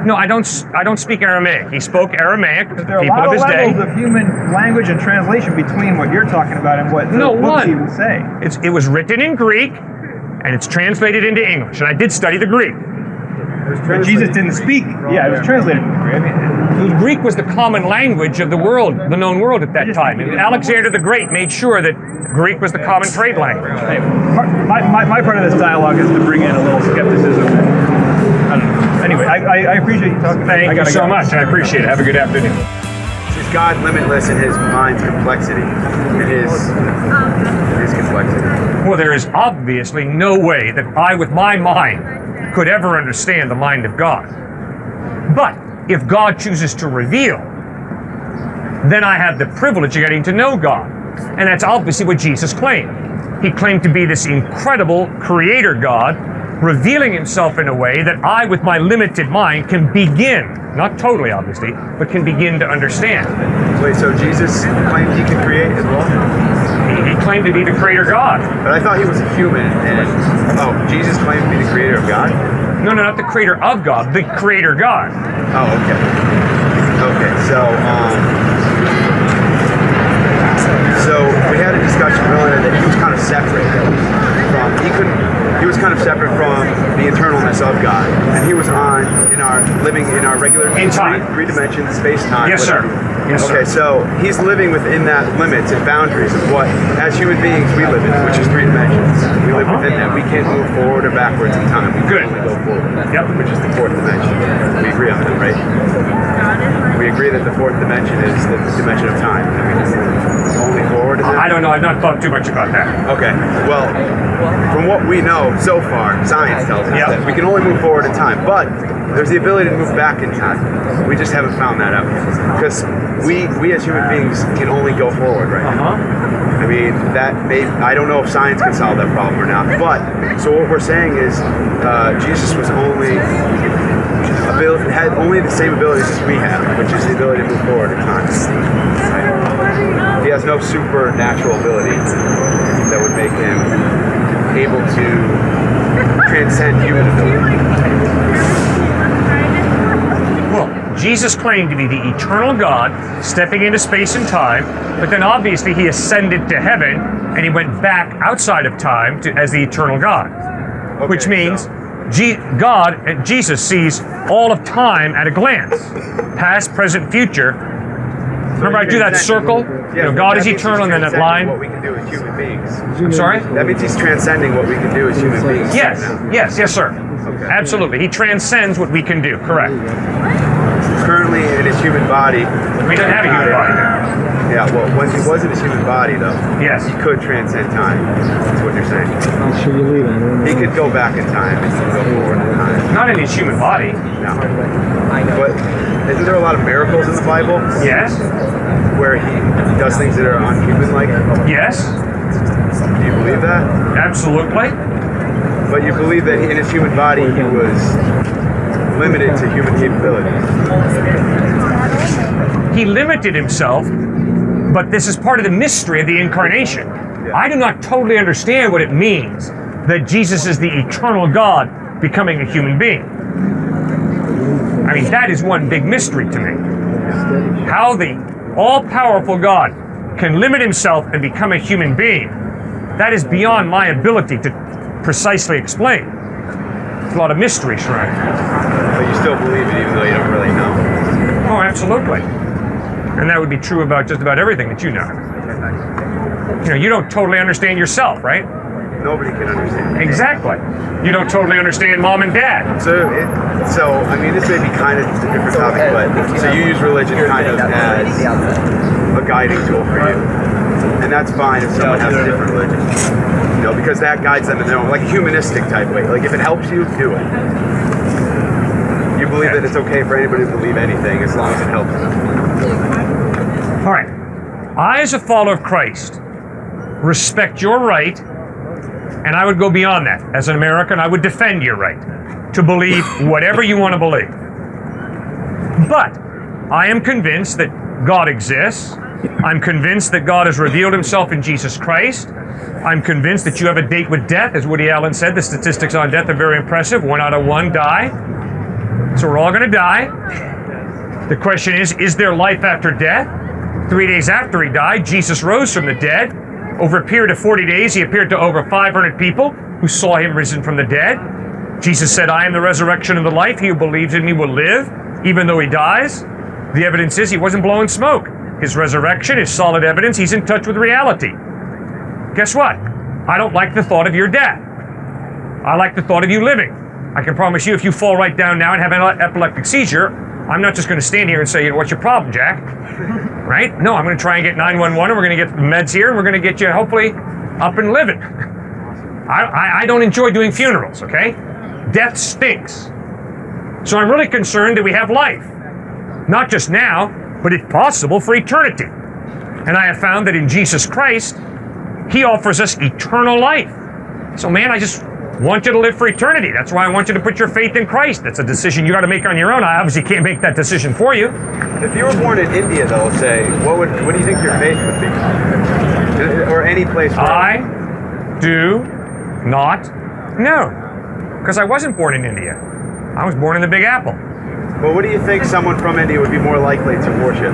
No, I don't speak Aramaic. He spoke Aramaic to the people of his day. There are a lot of levels of human language and translation between what you're talking about and what the books even say. It was written in Greek, and it's translated into English. And I did study the Greek. But Jesus didn't speak. Yeah, it was translated into Greek. Greek was the common language of the world, the known world at that time. And Alexander the Great made sure that Greek was the common trade language. My part of this dialogue is to bring in a little skepticism. I don't know. Anyway, I appreciate you talking. Thank you so much. I appreciate it. Have a good afternoon. Is God limitless in his mind's complexity? In his complexity? Well, there is obviously no way that I, with my mind, could ever understand the mind of God. But if God chooses to reveal, then I have the privilege of getting to know God. And that's obviously what Jesus claimed. He claimed to be this incredible creator God, revealing himself in a way that I, with my limited mind, can begin, not totally obviously, but can begin to understand. Wait, so Jesus claimed he could create as well? He claimed to be the creator God. But I thought he was a human, and Jesus claimed to be the creator of God? No, not the creator of God, the creator God. Oh, okay. Okay, so we had a discussion earlier that he was kind of separate. fullness of God, and he was living in our regular In time. three dimensions, space, time. Yes, sir. whatever. Yes, sir. Okay, so he's living within that limits and boundaries of what, as human beings, we live in, which is three dimensions. We live within that. We can't move forward or backwards in time. We Good. can only go forward, Yep. which is the fourth dimension. We agree on that, right? We agree that the fourth dimension is the dimension of time. And we can move only forward in that? I don't know. I've not thought too much about that. Okay, well, from what we know so far, science tells us Yep. that we can only move forward in time, but there's the ability to move back in time. We just haven't found that out. Because we as human beings can only go forward right now. I mean, I don't know if science can solve that problem or not, but, so what we're saying is, Jesus was had only the same abilities as we have, which is the ability to move forward in time. He has no supernatural ability that would make him able to transcend human ability. Well, Jesus claimed to be the eternal God, stepping into space and time, but then obviously he ascended to heaven and he went back outside of time as the eternal God, which means Jesus sees all of time at a glance, past, present, future. Remember, I do that circle. God is eternal, and then that line. What we can do as human beings. I'm sorry? That means he's transcending what we can do as human beings. Yes, yes, sir. Okay. Absolutely. He transcends what we can do. Correct. Currently in his human body. He doesn't have a human body. Yeah, well, when he was in his human body, though, Yes. he could transcend time. That's what you're saying. I'll show you later. He could go back in time and go forward in time. Not in his human body. No. But isn't there a lot of miracles in the Bible Yes. where he does things that are unhuman-like? Yes. Do you believe that? Absolutely. But you believe that in his human body he was limited to human capabilities. He limited himself, but this is part of the mystery of the incarnation. I do not totally understand what it means that Jesus is the eternal God becoming a human being. I mean, that is one big mystery to me. How the all-powerful God can limit himself and become a human being, that is beyond my ability to precisely explain. There's a lot of mystery surrounding it. But you still believe it even though you don't really know. Oh, absolutely. And that would be true about just about everything that you know. You don't totally understand yourself, right? Nobody can understand. Exactly. You don't totally understand mom and dad. So I mean, this may be kind of a different topic, but so you use religion kind of as a guiding tool for you, and that's fine if someone has a different religion, because that guides them in their own, like a humanistic type way. Like if it helps you, do it. You believe that it's okay for anybody to believe anything as long as it helps them. All right. I, as a follower of Christ, respect your right, and I would go beyond that. As an American, I would defend your right to believe whatever you want to believe. But I am convinced that God exists. I'm convinced that God has revealed himself in Jesus Christ. I'm convinced that you have a date with death. As Woody Allen said, the statistics on death are very impressive. 1 out of 1 die. So we're all going to die. The question is there life after death? 3 days after he died, Jesus rose from the dead. Over a period of 40 days, he appeared to over 500 people who saw him risen from the dead. Jesus said, I am the resurrection and the life. He who believes in me will live, even though he dies. The evidence is he wasn't blowing smoke. His resurrection is solid evidence he's in touch with reality. Guess what? I don't like the thought of your death. I like the thought of you living. I can promise you if you fall right down now and have an epileptic seizure, I'm not just going to stand here and say, what's your problem, Jack? Right? No, I'm going to try and get 911, and we're going to get the meds here, and we're going to get you, hopefully, up and living. I don't enjoy doing funerals, okay? Death stinks. So I'm really concerned that we have life. Not just now, but if possible, for eternity. And I have found that in Jesus Christ, he offers us eternal life. So man, I just want you to live for eternity. That's why I want you to put your faith in Christ. That's a decision you got to make on your own. I obviously can't make that decision for you. If you were born in India, though, say, what do you think your faith would be? Or any place where I do not know. Because I wasn't born in India. I was born in the Big Apple. Well, what do you think someone from India would be more likely to worship?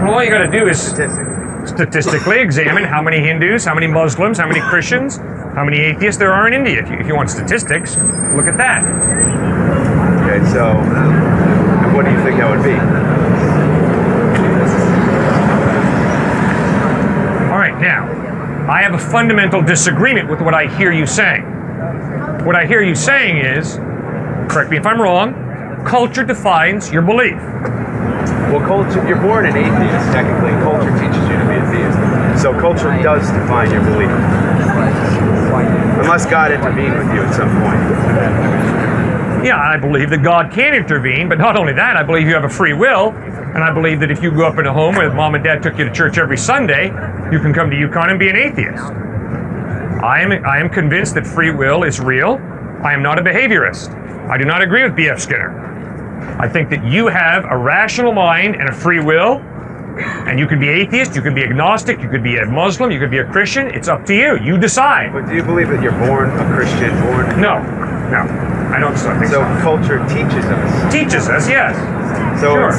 Well, all you got to do is statistically examine how many Hindus, how many Muslims, how many Christians, how many atheists there are in India. If you want statistics, look at that. Okay, so what do you think that would be? All right, now, I have a fundamental disagreement with what I hear you saying. What I hear you saying is, correct me if I'm wrong, culture defines your belief. Well, culture, you're born an atheist, technically. Culture teaches you to be a theist. So culture does define your belief. Unless God intervened with you at some point. Yeah, I believe that God can intervene, but not only that, I believe you have a free will, and I believe that if you grew up in a home where mom and dad took you to church every Sunday, you can come to UConn and be an atheist. I am convinced that free will is real. I am not a behaviorist. I do not agree with B.F. Skinner. I think that you have a rational mind and a free will, and you can be atheist, you can be agnostic, you could be a Muslim, you could be a Christian. It's up to you. You decide. But do you believe that you're born a Christian, No, I don't think so. So culture teaches us. Teaches us, yes. So Sure.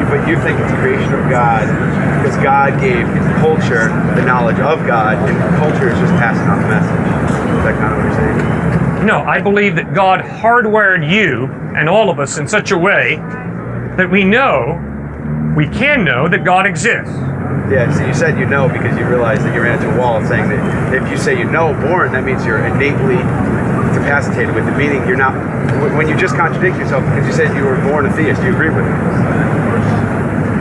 but you think it's a creation of God because God gave culture the knowledge of God, and culture is just passing on the message. Is that kind of what you're saying? No, I believe that God hardwired you and all of us in such a way that we can know that God exists. Yeah, so you said you know because you realized that you ran into a wall saying that if you say you know born, that means you're innately capacitated with the meaning. You're not, when you just contradict yourself because you said you were born a theist, you agree with me?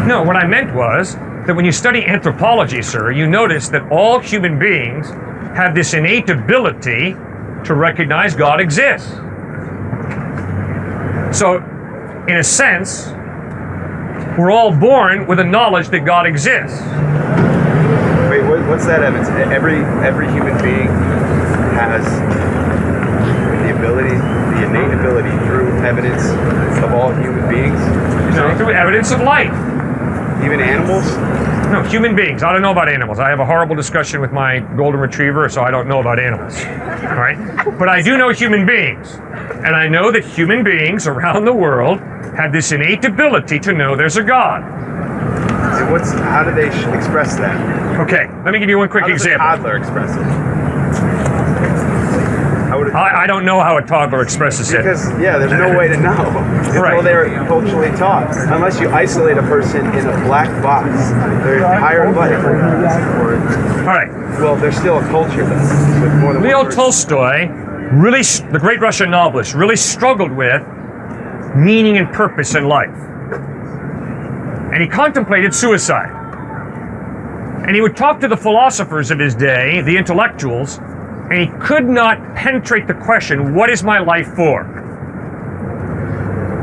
No, what I meant was that when you study anthropology, sir, you notice that all human beings have this innate ability to recognize God exists. So, in a sense, we're all born with a knowledge that God exists. Wait, what's that evidence? Every human being has the ability, the innate ability through evidence of all human beings? No, through evidence of life. Even animals? No, human beings. I don't know about animals. I have a horrible discussion with my golden retriever, so I don't know about animals. All right? But I do know human beings. And I know that human beings around the world have this innate ability to know there's a God. So how do they express that? Okay, let me give you one quick example. How does a toddler express it? I don't know how a toddler expresses it. Because, yeah, there's no way to know until they're culturally taught. Unless you isolate a person in a black box, their entire life. All right. Well, there's still a culture though, with more than Leo one person. Tolstoy, really, the great Russian novelist, really struggled with meaning and purpose in life. And he contemplated suicide. And he would talk to the philosophers of his day, the intellectuals, and he could not penetrate the question, what is my life for?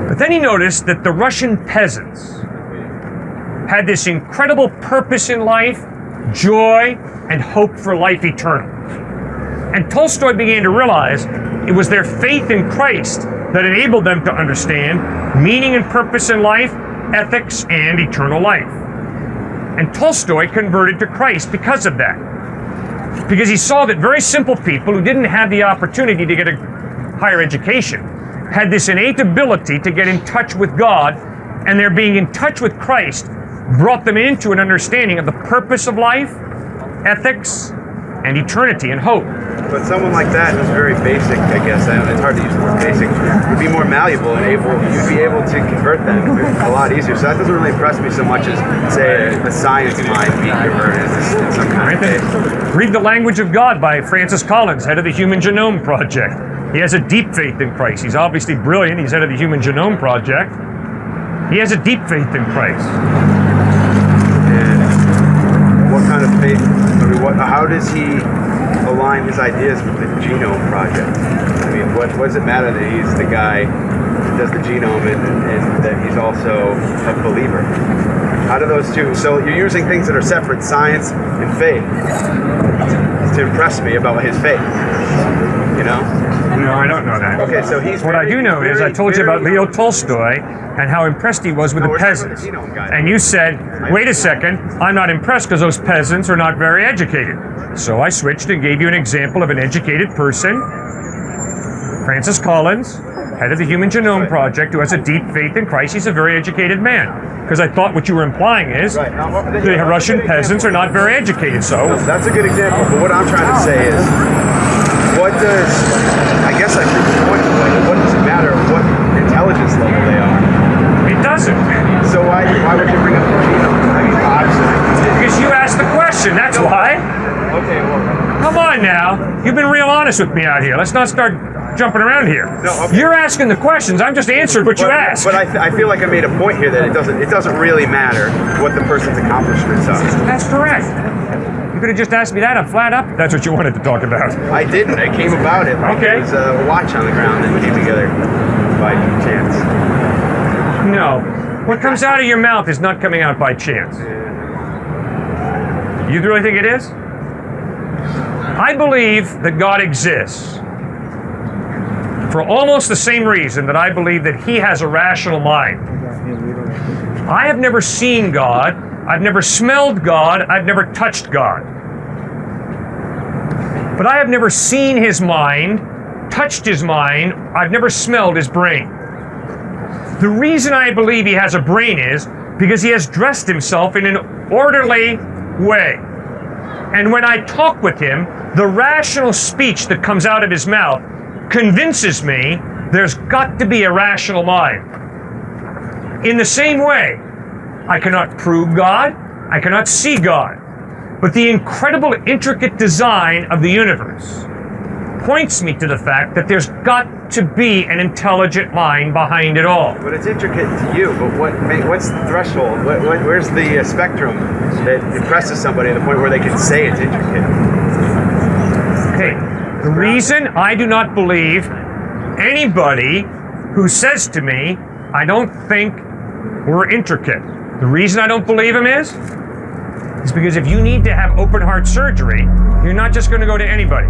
But then he noticed that the Russian peasants had this incredible purpose in life, joy, and hope for life eternal. And Tolstoy began to realize it was their faith in Christ that enabled them to understand meaning and purpose in life, ethics, and eternal life. And Tolstoy converted to Christ because of that. Because he saw that very simple people who didn't have the opportunity to get a higher education had this innate ability to get in touch with God, and their being in touch with Christ brought them into an understanding of the purpose of life, ethics, and eternity and hope. But someone like that is very basic, I guess. It's hard to use the word basic. Would be more malleable and you'd be able to convert them a lot easier. So that doesn't really impress me so much as, say, a science mind being converted in some kind of case. Read The Language of God by Francis Collins, head of the Human Genome Project. He has a deep faith in Christ. He's obviously brilliant. He's head of the Human Genome Project. He has a deep faith in Christ. And what kind of faith? How does he align his ideas with the Genome Project? I mean, what does it matter that he's the guy that does the genome and that he's also a believer? How do those two? So you're using things that are separate, science and faith, to impress me about his faith. You know? No, I don't know that. Okay, so he's. What I do know is I told you about Leo Tolstoy and how impressed he was with the peasants. And you said, wait a second, I'm not impressed because those peasants are not very educated. So I switched and gave you an example of an educated person, Francis Collins, head of the Human Genome Project, who has a deep faith in Christ. He's a very educated man. Because I thought what you were implying is the Russian peasants are not very educated, so... That's a good example, but what I'm trying to say is, I guess I prove the point, what does it matter what intelligence level they are? It doesn't. So why would you bring up the genome? I mean, obviously. Because you asked the question, that's why. Okay, well... Come on now. You've been real honest with me out here. Let's not start jumping around here. No, okay. You're asking the questions. I'm just answered what you asked. But I feel like I made a point here that it doesn't really matter what the person's accomplishments are. That's correct. You could have just asked me that up flat up. That's what you wanted to talk about. I didn't. I came about it. Like Okay. It was a watch on the ground that came together by chance. No. What comes out of your mouth is not coming out by chance. You really think it is? I believe that God exists for almost the same reason that I believe that He has a rational mind. I have never seen God. I've never smelled God. I've never touched God. But I have never seen His mind, touched His mind. I've never smelled His brain. The reason I believe He has a brain is because He has dressed Himself in an orderly way. And when I talk with Him, the rational speech that comes out of His mouth convinces me there's got to be a rational mind. In the same way, I cannot prove God, I cannot see God, but the incredible intricate design of the universe points me to the fact that there's got to be an intelligent mind behind it all. But it's intricate to you, but what's the threshold? Where's the spectrum that impresses somebody to the point where they can say it's intricate? Okay, the reason I do not believe anybody who says to me, I don't think we're intricate. The reason I don't believe him is because if you need to have open heart surgery, you're not just going to go to anybody.